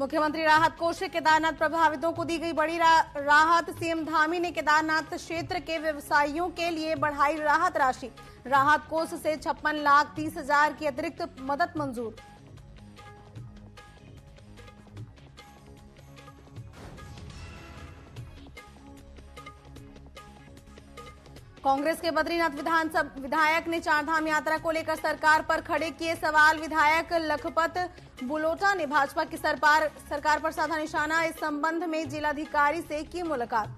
मुख्यमंत्री राहत कोष से केदारनाथ प्रभावितों को दी गई बड़ी राहत। सीएम धामी ने केदारनाथ क्षेत्र के व्यवसायियों के लिए बढ़ाई राहत राशि। राहत कोष से 56,30,000 की अतिरिक्त मदद मंजूर। कांग्रेस के बद्रीनाथ विधायक ने चारधाम यात्रा को लेकर सरकार पर खड़े किए सवाल। विधायक लखपत बुलोटा ने भाजपा की सरकार पर साधा निशाना। इस संबंध में जिलाधिकारी से की मुलाकात।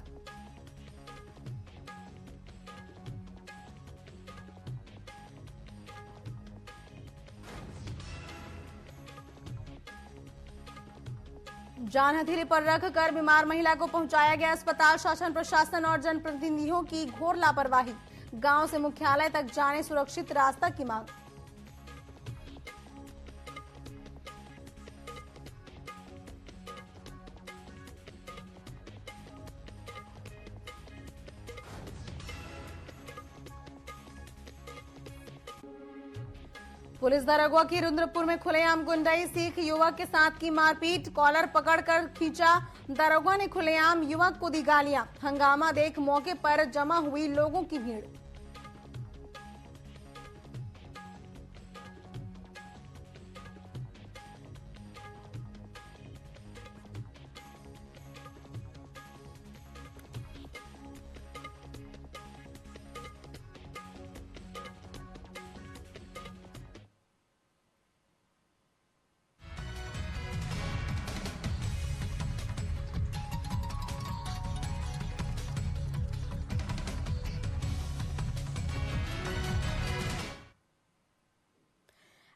जान हथेली पर रखकर बीमार महिला को पहुंचाया गया अस्पताल। शासन प्रशासन और जनप्रतिनिधियों की घोर लापरवाही। गांव से मुख्यालय तक जाने सुरक्षित रास्ता की मांग। पुलिस दरोगा की रुद्रपुर में खुलेआम गुंडाई। सिख युवक के साथ की मारपीट। कॉलर पकड़कर खींचा। दरोगा ने खुलेआम युवक को दी गालियां। हंगामा देख मौके पर जमा हुई लोगों की भीड़।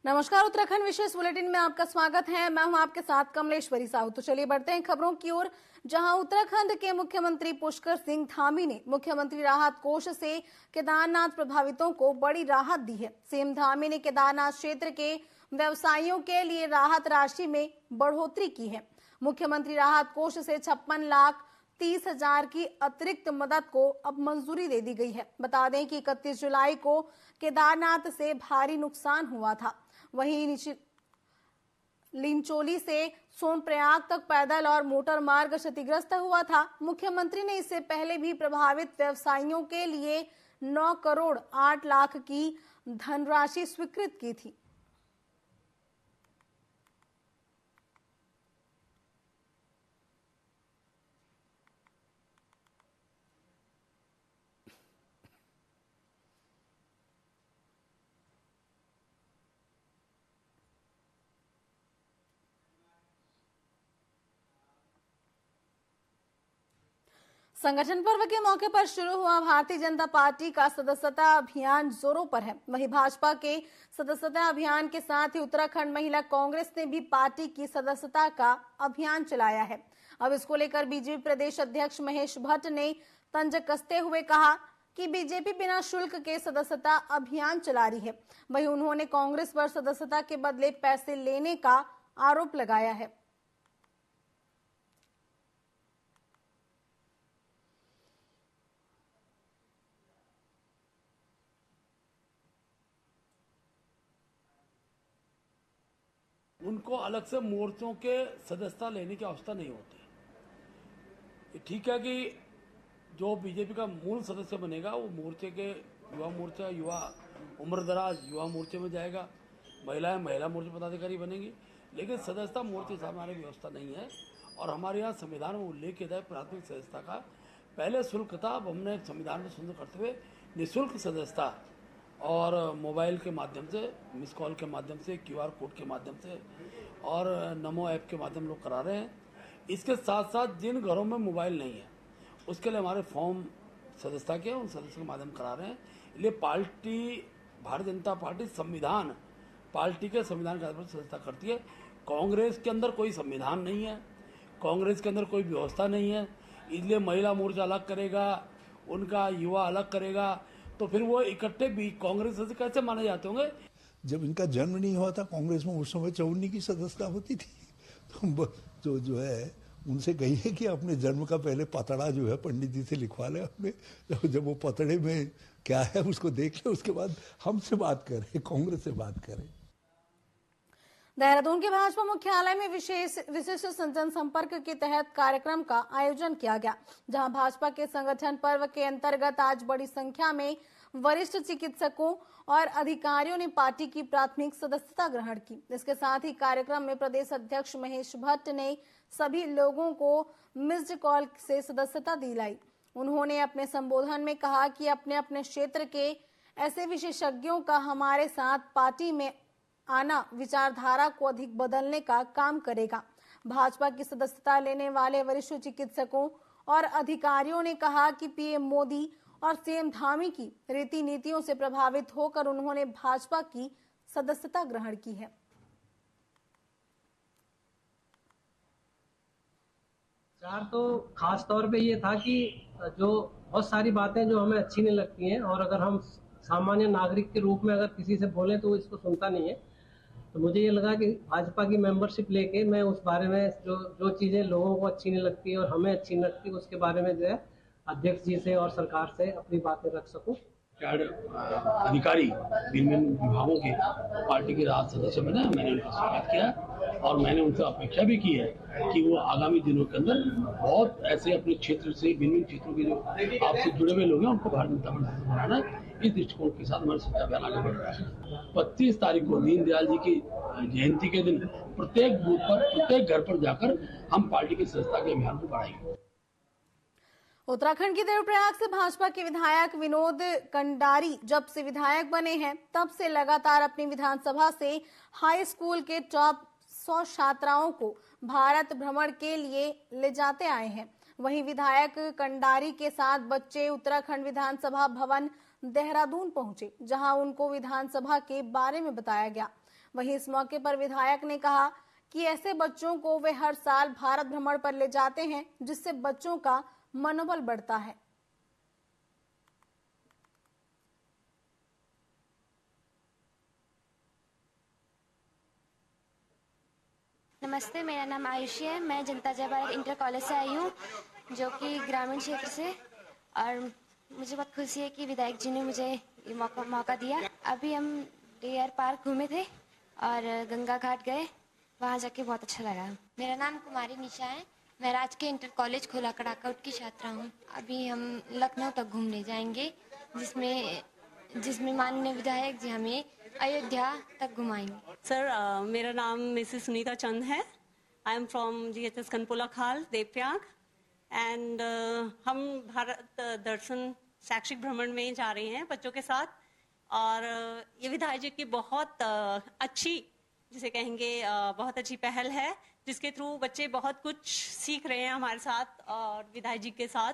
नमस्कार, उत्तराखंड विशेष बुलेटिन में आपका स्वागत है। मैं हूं आपके साथ कमलेश्वरी साहू। तो चलिए बढ़ते हैं खबरों की ओर, जहां उत्तराखंड के मुख्यमंत्री पुष्कर सिंह धामी ने मुख्यमंत्री राहत कोष से केदारनाथ प्रभावितों को बड़ी राहत दी है। सीएम धामी ने केदारनाथ क्षेत्र के व्यवसायियों के लिए राहत राशि में बढ़ोतरी की है। मुख्यमंत्री राहत कोष से 56,30,000 की अतिरिक्त मदद को अब मंजूरी दे दी गई है। बता दें कि 31 जुलाई को केदारनाथ से भारी नुकसान हुआ था। वहीं लिंचोली से सोनप्रयाग तक पैदल और मोटर मार्ग क्षतिग्रस्त हुआ था। मुख्यमंत्री ने इससे पहले भी प्रभावित व्यवसायियों के लिए 9 करोड़ 8 लाख की धनराशि स्वीकृत की थी। संगठन पर्व के मौके पर शुरू हुआ भारतीय जनता पार्टी का सदस्यता अभियान जोरों पर है। वहीं भाजपा के सदस्यता अभियान के साथ ही उत्तराखंड महिला कांग्रेस ने भी पार्टी की सदस्यता का अभियान चलाया है। अब इसको लेकर बीजेपी प्रदेश अध्यक्ष महेश भट्ट ने तंज कसते हुए कहा कि बीजेपी बिना शुल्क के सदस्यता अभियान चला रही है। वहीं उन्होंने कांग्रेस पर सदस्यता के बदले पैसे लेने का आरोप लगाया है। उनको अलग से मोर्चों के सदस्यता लेने की आवश्यकता नहीं होती। ठीक है कि जो बीजेपी का मूल सदस्य बनेगा वो मोर्चे के युवा मोर्चा, युवा उम्रदराज युवा मोर्चे में जाएगा, महिलाएं महिला मोर्चे पदाधिकारी बनेंगी। लेकिन सदस्यता मोर्चे से हमारी व्यवस्था नहीं है और हमारे यहाँ संविधान में उल्लेख किया है प्राथमिक सदस्यता का। पहले शुल्क था, अब हमने संविधान में सुंदर करते हुए निःशुल्क सदस्यता और मोबाइल के माध्यम से, मिस कॉल के माध्यम से, क्यूआर कोड के माध्यम से और नमो ऐप के माध्यम लोग करा रहे हैं। इसके साथ साथ जिन घरों में मोबाइल नहीं है उसके लिए हमारे फॉर्म सदस्यता के उन सदस्य के माध्यम करा रहे हैं। इसलिए पार्टी, भारतीय जनता पार्टी संविधान, पार्टी के संविधान के आधार पर सदस्यता करती है। कांग्रेस के अंदर कोई संविधान नहीं है, कांग्रेस के अंदर कोई व्यवस्था नहीं है। इसलिए महिला मोर्चा अलग करेगा, उनका युवा अलग करेगा, तो फिर वो इकट्ठे भी कांग्रेस से कैसे माने जाते होंगे। जब इनका जन्म नहीं हुआ था कांग्रेस में, उस समय 54 की सदस्यता होती थी। तो जो है उनसे कहिए कि अपने जन्म का पहले पतड़ा जो है पंडित जी से लिखवा ले अपने। जब वो पतड़े में क्या है उसको देख ले, उसके बाद हमसे बात करें, कांग्रेस से बात करें। देहरादून के भाजपा मुख्यालय में विशिष्ट जनसंपर्क के तहत कार्यक्रम का आयोजन किया गया, जहां भाजपा के संगठन पर्व के अंतर्गत आज बड़ी संख्या में वरिष्ठ चिकित्सकों और अधिकारियों ने पार्टी की प्राथमिक सदस्यता ग्रहण की। इसके साथ ही कार्यक्रम में प्रदेश अध्यक्ष महेश भट्ट ने सभी लोगों को मिस्ड कॉल से सदस्यता दिलाई। उन्होंने अपने संबोधन में कहा कि अपने अपने क्षेत्र के ऐसे विशेषज्ञों का हमारे साथ पार्टी में आना विचारधारा को अधिक बदलने का काम करेगा। भाजपा की सदस्यता लेने वाले वरिष्ठ चिकित्सकों और अधिकारियों ने कहा कि पीएम मोदी और सीएम धामी की रीति नीतियों से प्रभावित होकर उन्होंने भाजपा की सदस्यता ग्रहण की है। विचार तो खास तौर पे ये था कि जो बहुत सारी बातें जो हमें अच्छी नहीं लगती हैं और अगर हम सामान्य नागरिक के रूप में अगर किसी से बोलें तो वो इसको सुनता नहीं है, तो मुझे ये लगा कि भाजपा की मेंबरशिप लेके मैं उस बारे में जो चीज़ें लोगों को अच्छी नहीं लगती और हमें अच्छी नहीं लगती उसके बारे में जो है अध्यक्ष जी से और सरकार से अपनी बातें रख सकूं। अधिकारी विभिन्न विभागों के पार्टी के राज्य सदस्य बने, मैंने उनका स्वागत किया और मैंने उनसे अपेक्षा भी की है कि वो आगामी दिनों के अंदर बहुत ऐसे अपने क्षेत्र से विभिन्न क्षेत्रों के जो आपसे जुड़े हुए लोग हैं उनको भारतीय जनता पार्टी से बनाना, इस दृष्टिकोण के साथ हमारा सच्चा अभियान आगे बढ़ रहा है। 25 तारीख को दीनदयाल जी की जयंती के दिन प्रत्येक बूथ पर, प्रत्येक घर पर जाकर हम पार्टी की सदस्यता के अभियान को बढ़ाएंगे। उत्तराखंड के देवप्रयाग से भाजपा के विधायक विनोद कंडारी जब से विधायक बने हैं तब से लगातार अपनी विधानसभा से हाई स्कूल के टॉप 100 छात्राओं को भारत भ्रमण के लिए ले जाते आए हैं। वहीं विधायक कंडारी के साथ बच्चे उत्तराखंड विधानसभा भवन देहरादून पहुंचे, जहां उनको विधानसभा के बारे में बताया गया। वहीं इस मौके पर विधायक ने कहा कि ऐसे बच्चों को वे हर साल भारत भ्रमण पर ले जाते हैं, जिससे बच्चों का मनोबल बढ़ता है। नमस्ते, मेरा नाम आयुषी है। मैं जनता जय भारत इंटर कॉलेज से आई हूँ, जो कि ग्रामीण क्षेत्र से, और मुझे बहुत खुशी है कि विधायक जी ने मुझे ये मौका दिया। अभी हम डियर पार्क घूमे थे और गंगा घाट गए, वहाँ जाके बहुत अच्छा लगा। मेरा नाम कुमारी निशा है। मैं राजकीय इंटर कॉलेज खोला कड़ाकाउट की छात्रा हूँ। अभी हम लखनऊ तक घूमने जाएंगे, जिसमें माननीय विधायक जी हमें अयोध्या तक घुमाएंगे। सर, मेरा नाम मिसेस सुनीता चंद है। आई एम फ्रॉम GHS कनपुला खाल, देवप्रयाग, एंड हम भारत दर्शन शैक्षिक भ्रमण में जा रहे हैं बच्चों के साथ। और ये विधायक जी की बहुत अच्छी, जिसे कहेंगे बहुत अच्छी पहल है, जिसके थ्रू बच्चे बहुत कुछ सीख रहे हैं हमारे साथ और विधायक जी के साथ।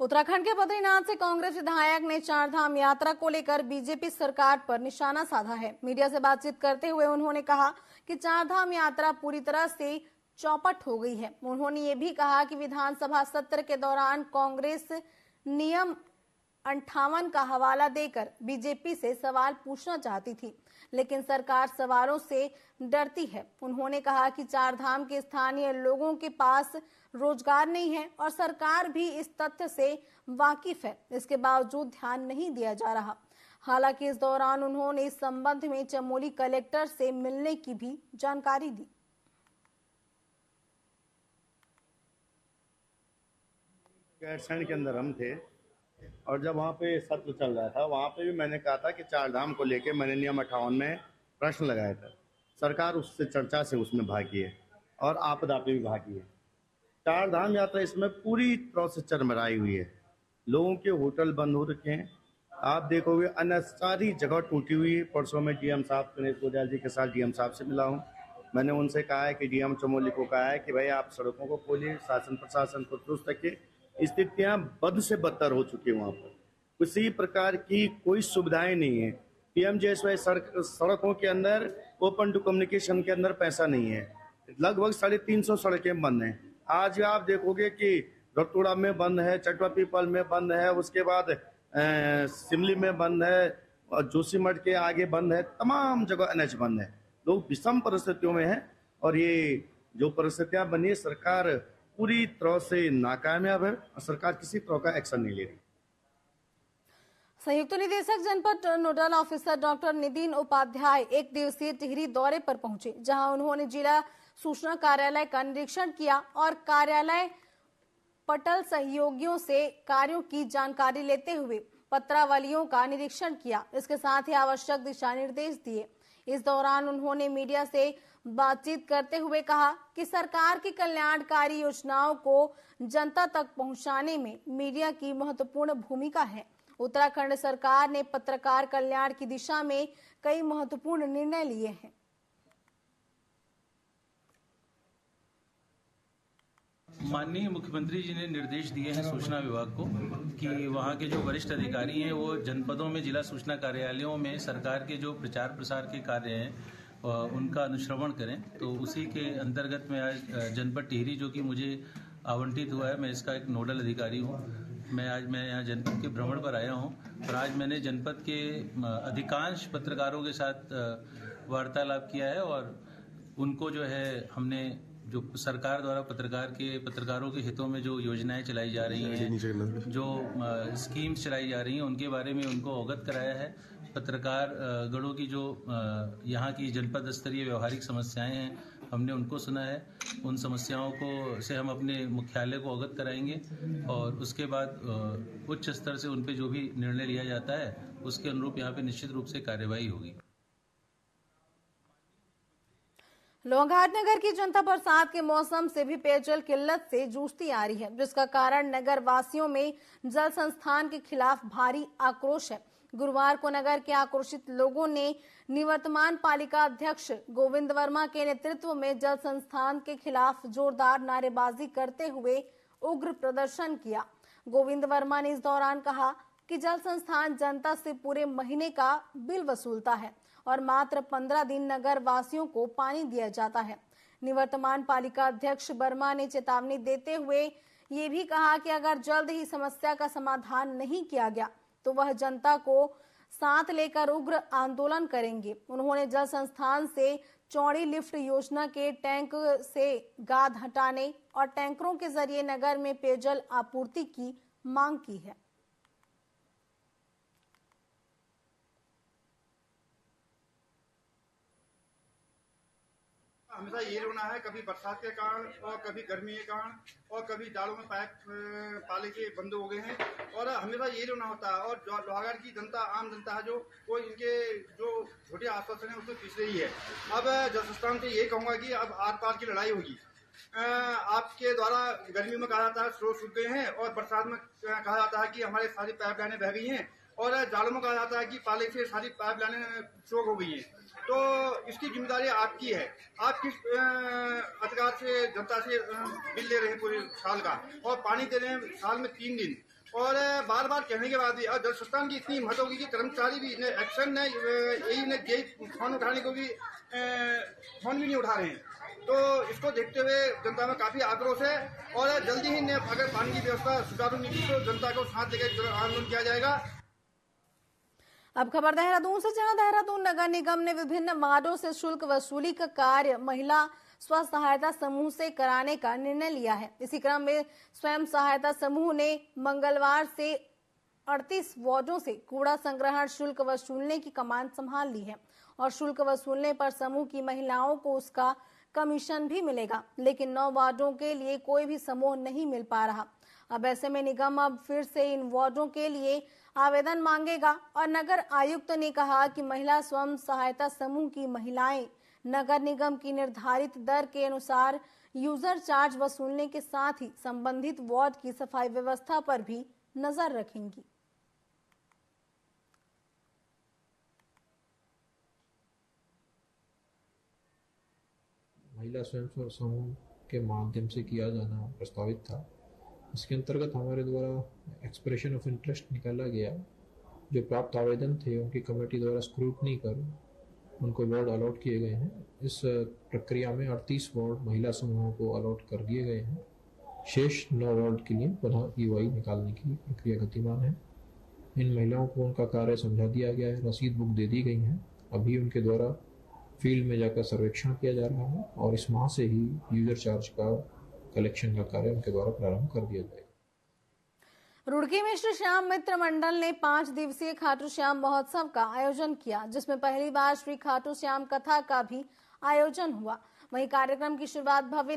उत्तराखंड के बद्रीनाथ से कांग्रेस विधायक ने चारधाम यात्रा को लेकर बीजेपी सरकार पर निशाना साधा है। मीडिया से बातचीत करते हुए उन्होंने कहा कि चारधाम यात्रा पूरी तरह से चौपट हो गई है। उन्होंने ये भी कहा कि विधानसभा सत्र के दौरान कांग्रेस नियम 58 का हवाला देकर बीजेपी से सवाल पूछना चाहती थी, लेकिन सरकार सवालों से डरती है। उन्होंने कहा कि चारधाम के स्थानीय लोगों के पास रोजगार नहीं है और सरकार भी इस तथ्य से वाकिफ है, इसके बावजूद ध्यान नहीं दिया जा रहा। हालांकि इस दौरान उन्होंने इस संबंध में चमोली कलेक्टर से मिलने की भी जानकारी दी। गैरसैंण के अंदर हम थे और जब वहाँ पे सत्र चल रहा था, वहाँ पे भी मैंने कहा था कि चारधाम को लेके मैंने नियम 58 में प्रश्न लगाया था। सरकार उससे चर्चा से उसमें भागी है और आपदा पे भी भागी है। चारधाम यात्रा इसमें पूरी तरह से चरमराई हुई है। लोगों के होटल बंद हो रखे हैं, आप देखोगे अन्य सारी जगह टूटी हुई है। परसों में डीएम साहब गणेश गोयल जी के साथ डीएम साहब से मिला हूँ। मैंने उनसे कहा है कि डीएम चमोली को कहा है कि भाई आप सड़कों को खोलिए, शासन प्रशासन को दुरुस्त रखिए। स्थितियां बद से बदतर हो चुकी है। वहाँ पर किसी प्रकार की कोई सुविधाएं नहीं है। PMJSY सड़कों के अंदर ओपन टू कम्युनिकेशन के अंदर पैसा नहीं है। लगभग 350 सड़कें बंद हैं। आज आप देखोगे कि रतुड़ा में बंद है, चटवा पीपल में बंद है, उसके बाद सिमली में बंद है, और जोशीमठ के आगे बंद है। तमाम जगह NH बंद है। लोग विषम परिस्थितियों में हैं और ये जो परिस्थितियां बनी है, सरकार पूरी तरह से नाकामयाब है और सरकार किसी तरह का एक्शन नहीं ले रही। संयुक्त निदेशक जनपद nodal officer doctor Nitin Upadhyay एक दिवसीय टिहरी दौरे पर पहुंचे, जहां उन्होंने जिला सूचना कार्यालय का निरीक्षण किया और कार्यालय पटल सहयोगियों से कार्यों की जानकारी लेते हुए पत्रावलियों का निरीक्षण किया। इसके साथ ही आवश्यक दिशा निर्देश दिए। इस दौरान उन्होंने मीडिया से बातचीत करते हुए कहा कि सरकार की कल्याणकारी योजनाओं को जनता तक पहुंचाने में मीडिया की महत्वपूर्ण भूमिका है। उत्तराखंड सरकार ने पत्रकार कल्याण की दिशा में कई महत्वपूर्ण निर्णय लिए हैं। माननीय मुख्यमंत्री जी ने निर्देश दिए हैं सूचना विभाग को कि वहाँ के जो वरिष्ठ अधिकारी हैं वो जनपदों में जिला सूचना कार्यालयों में सरकार के जो प्रचार प्रसार के कार्य हैं उनका अनुश्रवण करें। तो उसी के अंतर्गत में आज जनपद टिहरी जो कि मुझे आवंटित हुआ है, मैं इसका एक नोडल अधिकारी हूँ। मैं यहाँ जनपद के भ्रमण पर आया हूँ और आज मैंने जनपद के अधिकांश पत्रकारों के साथ वार्तालाप किया है और उनको जो है हमने जो सरकार द्वारा पत्रकारों के हितों में जो योजनाएं चलाई जा रही हैं, जो स्कीम्स चलाई जा रही हैं, उनके बारे में उनको अवगत कराया है। पत्रकार गणों की जो यहाँ की जनपद स्तरीय व्यवहारिक समस्याएं हैं, हमने उनको सुना है। उन समस्याओं को से हम अपने मुख्यालय को अवगत कराएंगे और उसके बाद उच्च स्तर से उन पे जो भी निर्णय लिया जाता है उसके अनुरूप यहाँ पे निश्चित रूप से कार्यवाही होगी। लोहाघाट नगर की जनता बरसात के मौसम से भी पेयजल किल्लत से जूझती आ रही है, जिसका कारण नगर वासियों में जल संस्थान के खिलाफ भारी आक्रोश है। गुरुवार को नगर के आक्रोशित लोगों ने निवर्तमान पालिका अध्यक्ष गोविंद वर्मा के नेतृत्व में जल संस्थान के खिलाफ जोरदार नारेबाजी करते हुए उग्र प्रदर्शन किया। गोविंद वर्मा ने इस दौरान कहा कि जल संस्थान जनता से पूरे महीने का बिल वसूलता है और मात्र 15 दिन नगर वासियों को पानी दिया जाता है। निवर्तमान पालिका अध्यक्ष वर्मा ने चेतावनी देते हुए ये भी कहा कि अगर जल्द ही समस्या का समाधान नहीं किया गया तो वह जनता को साथ लेकर उग्र आंदोलन करेंगे। उन्होंने जल संस्थान से चौड़ी लिफ्ट योजना के टैंक से गाद हटाने और टैंकरों के जरिए नगर में पेयजल आपूर्ति की मांग की है। हमेशा ये रोना है, कभी बरसात के कारण और कभी गर्मी के कारण और कभी जालों में पाइप पाले के बंद हो गए हैं और हमेशा ये रोना होता है। और जो लोहाघाट की जनता, आम जनता है, जो वो इनके जो छोटे आश्वासन है उसमें पीछे ही है। अब जल संस्थान से ये कहूँगा कि अब आर पार की लड़ाई होगी। आपके द्वारा गर्मी में कहा जाता है स्रोत सूख गए हैं और बरसात में कहा जाता है कि हमारे सारी पाइप लाइनें बह गई हैं और जालों में कहा जाता है कि पाले से सारी पाइप लाइनें चौक हो गई हैं। तो इसकी जिम्मेदारी आपकी है। आप किस अधिकार से जनता से बिल ले रहे हैं पूरे साल का और पानी दे रहे हैं साल में 3 दिन और बार बार कहने के बाद भी और जल संस्थान की इतनी हिम्मत होगी कि कर्मचारी भी एक्शन ने फोन उठाने को भी फोन भी नहीं उठा रहे हैं। तो इसको देखते हुए जनता में काफी आक्रोश है और जल्दी ही अगर पानी की व्यवस्था सुचारू नहीं की तो जनता को साथ लेकर आंदोलन किया जाएगा। अब खबर देहरादून से, जहां देहरादून नगर निगम ने विभिन्न वार्डों से शुल्क वसूली का कार्य महिला स्व सहायता समूह से कराने का निर्णय लिया है। इसी क्रम में स्वयं सहायता समूह ने मंगलवार से 38 वार्डों से कूड़ा संग्रहण शुल्क वसूलने की कमान संभाल ली है और शुल्क वसूलने पर समूह की महिलाओं को उसका कमीशन भी मिलेगा, लेकिन 9 वार्डों के लिए कोई भी समूह नहीं मिल पा रहा। अब ऐसे में निगम अब फिर से इन वार्डों के लिए आवेदन मांगेगा और नगर आयुक्त ने कहा कि महिला स्वयं सहायता समूह की महिलाएं नगर निगम की निर्धारित दर के अनुसार यूजर चार्ज वसूलने के साथ ही संबंधित वार्ड की सफाई व्यवस्था पर भी नजर रखेंगी। महिला स्वयं समूह के माध्यम से किया जाना प्रस्तावित था। इसके अंतर्गत हमारे द्वारा एक्सप्रेशन ऑफ इंटरेस्ट निकाला गया। जो प्राप्त आवेदन थे उनकी कमेटी द्वारा स्क्रूटनी कर उनको वार्ड अलॉट किए गए हैं। इस प्रक्रिया में 38 वार्ड महिला समूहों को अलॉट कर दिए गए हैं। शेष 9 वार्ड के लिए पुनः ईवाई निकालने की प्रक्रिया गतिमान है। इन महिलाओं को उनका कार्य समझा दिया गया है, रसीद बुक दे दी गई हैं। अभी उनके द्वारा फील्ड में जाकर सर्वेक्षण किया जा रहा है और इस माह से ही यूजर चार्ज का कलेक्शन का कार्य उनके द्वारा प्रारंभ कर दिया जाएगा। रुड़की में श्री श्याम मित्र मंडल ने 5 दिवसीय खाटू श्याम महोत्सव का आयोजन किया, जिसमें पहली बार श्री खाटू श्याम कथा का भी आयोजन हुआ। वहीं कार्यक्रम की शुरुआत भव्य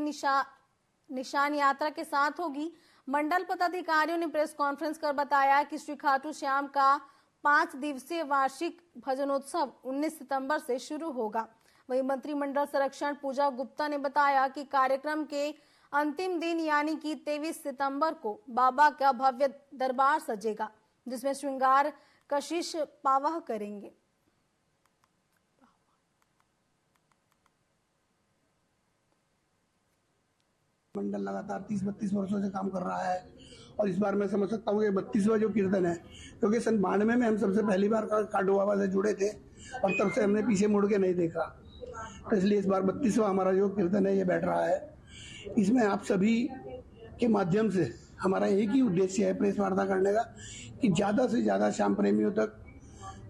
निशान यात्रा के साथ होगी। मंडल पदाधिकारियों ने प्रेस कॉन्फ्रेंस कर बताया कि श्री खाटू श्याम का 5 दिवसीय वार्षिक भजनोत्सव 19 सितंबर से शुरू होगा। वहीं मंत्रिमंडल संरक्षण पूजा गुप्ता ने बताया कि कार्यक्रम के अंतिम दिन यानी कि 23 सितंबर को बाबा का भव्य दरबार सजेगा, जिसमें श्रृंगार कशिश पावह करेंगे। मंडल लगातार 30-32 वर्षों से काम कर रहा है और इस बार मैं समझ सकता हूँ कि 32वां जो कीर्तन है, क्योंकि सन 92 में हम सबसे पहली बार खाटू बाबा से जुड़े थे और तब से हमने पीछे मुड़ के नहीं देखा, तो इसलिए इस बार 32वां हमारा जो कीर्तन है ये बैठ रहा है। इसमें आप सभी के माध्यम से हमारा एक ही उद्देश्य है प्रेस वार्ता करने का कि ज़्यादा से ज़्यादा श्याम प्रेमियों तक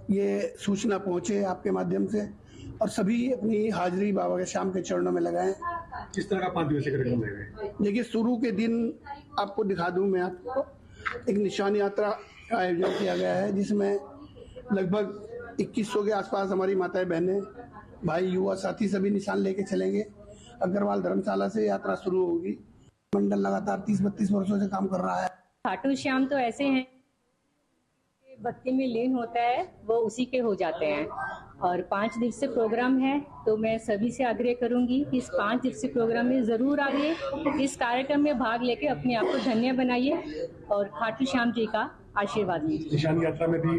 ये सूचना पहुँचे आपके माध्यम से और सभी अपनी हाजिरी बाबा के श्याम के चरणों में लगाएं। किस तरह का 5 दिवसीय कार्यक्रम है? देखिए, शुरू के दिन आपको दिखा दूं मैं आपको एक निशान यात्रा का आयोजन किया गया है, जिसमें लगभग 2100 के आसपास हमारी माताएं बहनें भाई युवा साथी सभी निशान लेके चलेंगे। अग्रवाल धर्मशाला से यात्रा शुरू होगी। मंडल लगातार 30-32 वर्षों से काम कर रहा है। खाटू श्याम तो ऐसे हैं, भक्ति में लीन होता है वो उसी के हो जाते हैं और 5 दिवसीय प्रोग्राम है, तो मैं सभी से आग्रह करूंगी कि इस 5 दिवसीय प्रोग्राम में जरूर आइए, इस कार्यक्रम में भाग लेके अपने आप को धन्य बनाइए और खाटू श्याम जी का आशीर्वाद लीजिए। निशान यात्रा में भी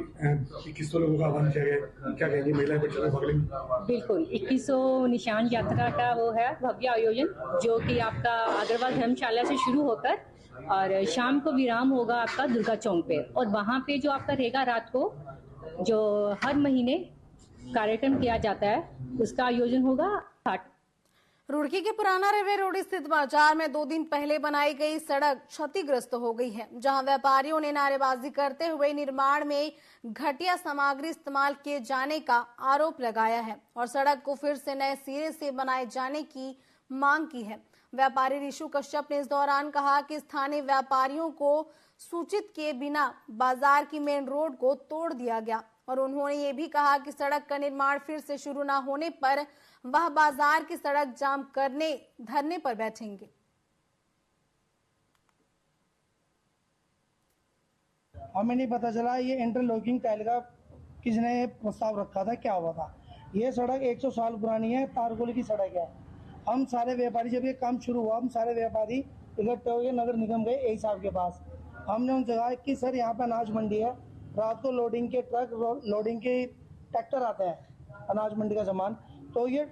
2100 लोगों का आह्वान किया गया, क्या कहेंगे? महिलाएं बच्चों में भाग लेंगी? बिल्कुल, 2100 निशान यात्रा का वो है भव्य आयोजन, जो कि आपका अग्रवाल धर्मशाला से शुरू होकर और शाम को विराम होगा आपका दुर्गा चौक पे, और वहाँ पे जो आपका रहेगा रात को जो हर महीने कार्यक्रम किया जाता है उसका आयोजन होगा। रुड़की के पुराना रेलवे रोड स्थित बाजार में 2 दिन पहले बनाई गई सड़क क्षतिग्रस्त हो गई है, जहां व्यापारियों ने नारेबाजी करते हुए निर्माण में घटिया सामग्री इस्तेमाल किए जाने का आरोप लगाया है और सड़क को फिर से नए सिरे से बनाए जाने की मांग की है। व्यापारी ऋषु कश्यप ने इस दौरान कहा कि स्थानीय व्यापारियों को सूचित किए बिना बाजार की मेन रोड को तोड़ दिया गया और उन्होंने ये भी कहा कि सड़क का निर्माण फिर से शुरू न होने पर वह बाजार की सड़क जाम करने धरने पर बैठेंगे। हमें नहीं पता चला ये इंटरलॉकिंग टाइल का किसने प्रस्ताव रखा था, क्या हुआ था। ये सड़क 100 साल पुरानी है, तारकोल की सड़क है। हम सारे व्यापारी, जब ये काम शुरू हुआ, हम सारे व्यापारी इकट्ठे हो गए, नगर निगम गए एई साहब के पास। हमने उनसे कहा कि सर यहाँ पे अनाज मंडी है, रात को लोडिंग के ट्रक, लोडिंग के ट्रैक्टर आते हैं अनाज मंडी का सामान, तो ये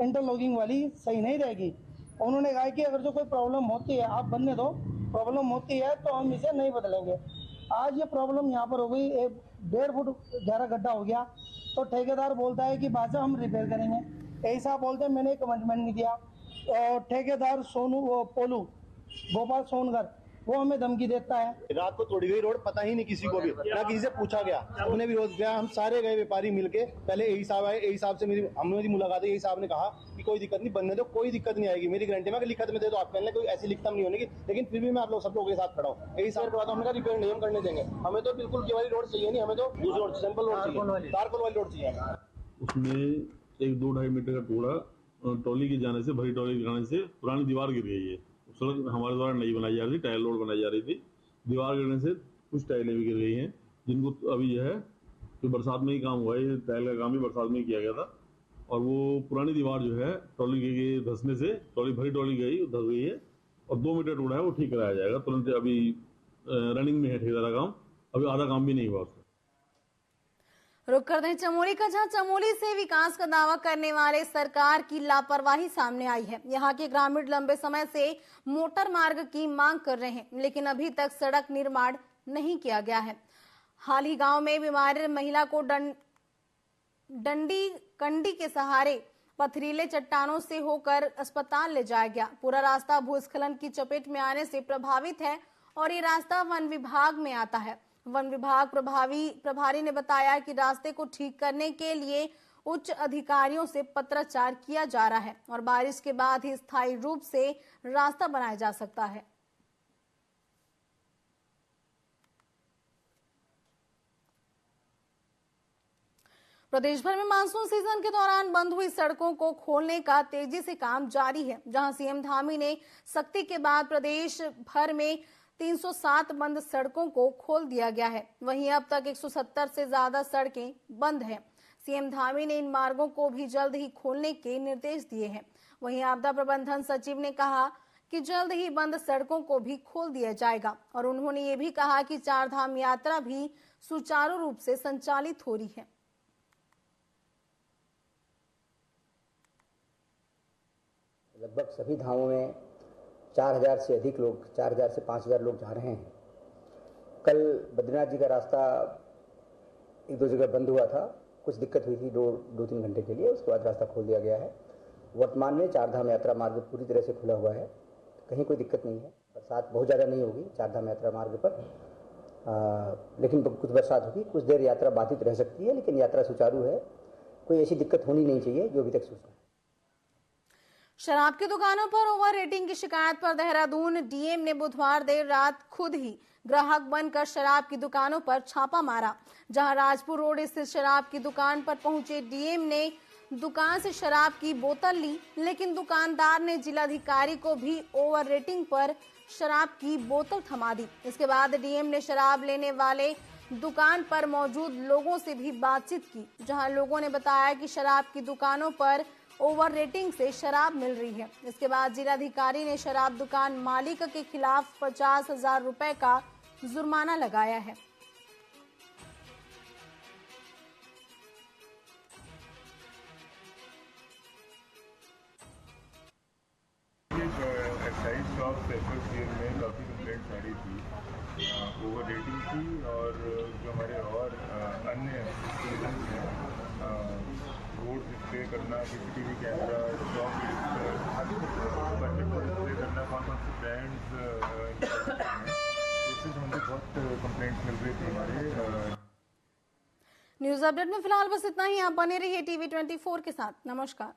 इंटरलॉकिंग वाली सही नहीं रहेगी। उन्होंने कहा कि अगर जो कोई प्रॉब्लम होती है आप बनने दो, प्रॉब्लम होती है तो हम इसे नहीं बदलेंगे। आज ये प्रॉब्लम यहाँ पर हो गई, 1.5 फुट गहरा गड्ढा हो गया, तो ठेकेदार बोलता है कि बाजा हम रिपेयर करेंगे। ऐसा बोलते हैं, मैंने कमिटमेंट नहीं दिया। और ठेकेदार पोलू गोपाल सोनगर वो हमें धमकी देता है। रात को तोड़ी गई रोड, पता ही नहीं किसी को भी, ना किसी से पूछा गया, हमने विरोध किया। हम सारे गए व्यापारी मिलके, पहले एई साहब आए, एई साहब से मेरी मुलाकात है। एई साहब ने कहा कि कोई दिक्कत नहीं, बनने दो, कोई दिक्कत नहीं आएगी, मेरी गारंटी में लिखत में दे दो आप, कहने कोई ऐसी लिखता नहीं होने की, लेकिन फिर भी मैं आप लोग सब लोगों के साथ खड़ा हूँ। एई साहब के बाद हमने कहा रिपेयर नहीं हम करने देंगे, हमें तो बिल्कुल ये वाली रोड चाहिए नहीं, हमें तो दूसरी रोड, सिंपल रोड चाहिए, तारकोल वाली रोड चाहिए। उसमें 1-2-2.5 मीटर का टुकड़ा ट्रॉली के जाने से, भरी ट्रॉली के जाने से पुरानी दीवार गिर गई है। सड़क हमारे द्वारा नहीं बनाई जा रही थी, टाइल रोड बनाई जा रही थी, दीवार गिरने से कुछ टाइलें भी गिर गई हैं, जिनको अभी जो है तो बरसात में ही काम हुआ है। ये टाइल का काम ही बरसात में ही किया गया था और वो पुरानी दीवार जो है ट्रॉली के धंसने से, ट्रॉली भरी ट्रॉली गई, धस गई है और 2 मीटर टुकड़ा है, वो ठीक कराया जाएगा तुरंत। अभी रनिंग में है ठेकेदार का काम, अभी आधा काम भी नहीं हुआ उसका। रुक कर दें चमोली का, जहां चमोली से विकास का दावा करने वाले सरकार की लापरवाही सामने आई है। यहां के ग्रामीण लंबे समय से मोटर मार्ग की मांग कर रहे हैं, लेकिन अभी तक सड़क निर्माण नहीं किया गया है। हाल ही गांव में बीमार महिला को कंडी के सहारे पथरीले चट्टानों से होकर अस्पताल ले जाया गया। पूरा रास्ता भूस्खलन की चपेट में आने से प्रभावित है और ये रास्ता वन विभाग में आता है। वन विभाग प्रभारी ने बताया कि रास्ते को ठीक करने के लिए उच्च अधिकारियों से पत्राचार किया जा रहा है और बारिश के बाद ही स्थायी रूप से रास्ता बनाया जा सकता है। प्रदेश भर में मानसून सीजन के दौरान बंद हुई सड़कों को खोलने का तेजी से काम जारी है। जहां सीएम धामी ने सख्ती के बाद प्रदेश भर में 307 बंद सड़कों को खोल दिया गया है। वहीं अब तक 170 से ज्यादा सड़कें बंद हैं। सीएम धामी ने इन मार्गों को भी जल्द ही खोलने के निर्देश दिए हैं। वहीं आपदा प्रबंधन सचिव ने कहा कि जल्द ही बंद सड़कों को भी खोल दिया जाएगा और उन्होंने ये भी कहा कि चार धाम यात्रा भी सुचारू रूप से संचालित हो रही है। लगभग सभी धामों में 4000 से अधिक लोग, 4000 से 5000 लोग जा रहे हैं। कल बद्रीनाथ जी का रास्ता एक दो जगह बंद हुआ था, कुछ दिक्कत हुई थी दो तीन घंटे के लिए, उसके बाद रास्ता खोल दिया गया है। वर्तमान में चार धाम यात्रा मार्ग पूरी तरह से खुला हुआ है, कहीं कोई दिक्कत नहीं है। बरसात बहुत ज़्यादा नहीं होगी चार धाम यात्रा मार्ग पर, लेकिन कुछ बरसात होगी, कुछ देर यात्रा बाधित रह सकती है, लेकिन यात्रा सुचारू है। कोई ऐसी दिक्कत होनी नहीं चाहिए जो अभी तक सूचना है। शराब की दुकानों पर ओवर रेटिंग की शिकायत पर देहरादून डीएम ने बुधवार देर रात खुद ही ग्राहक बनकर शराब की दुकानों पर छापा मारा। जहां राजपुर रोड स्थित शराब की दुकान पर पहुंचे डीएम ने दुकान से शराब की बोतल ली, लेकिन दुकानदार ने जिलाधिकारी को भी ओवर रेटिंग पर शराब की बोतल थमा दी। इसके बाद डीएम ने शराब लेने वाले दुकान पर मौजूद लोगों से भी बातचीत की, जहां लोगों ने बताया कि शराब की दुकानों पर ओवर रेटिंग से शराब मिल रही है। इसके बाद जिलाधिकारी ने शराब दुकान मालिक के खिलाफ 50,000 रुपए का जुर्माना लगाया है। एक्साइज शॉप एसोसिएशन में काफ़ी कंप्लेंट्स आ रही थी ओवर रेटिंग की, और जो हमारे और अन्य रीजन्स हैं, रोड डिस्प्ले करना, सीसीटीवी कैमरा, स्टॉक बजट पर डिस्प्ले करना, कौन कौन से ब्रांड्स हैं, उससे हमें बहुत कंप्लेंट्स मिल रही थी हमारे। न्यूज अपडेट में फिलहाल बस इतना ही। आप बने रहिए टीवी 24 के साथ। नमस्कार।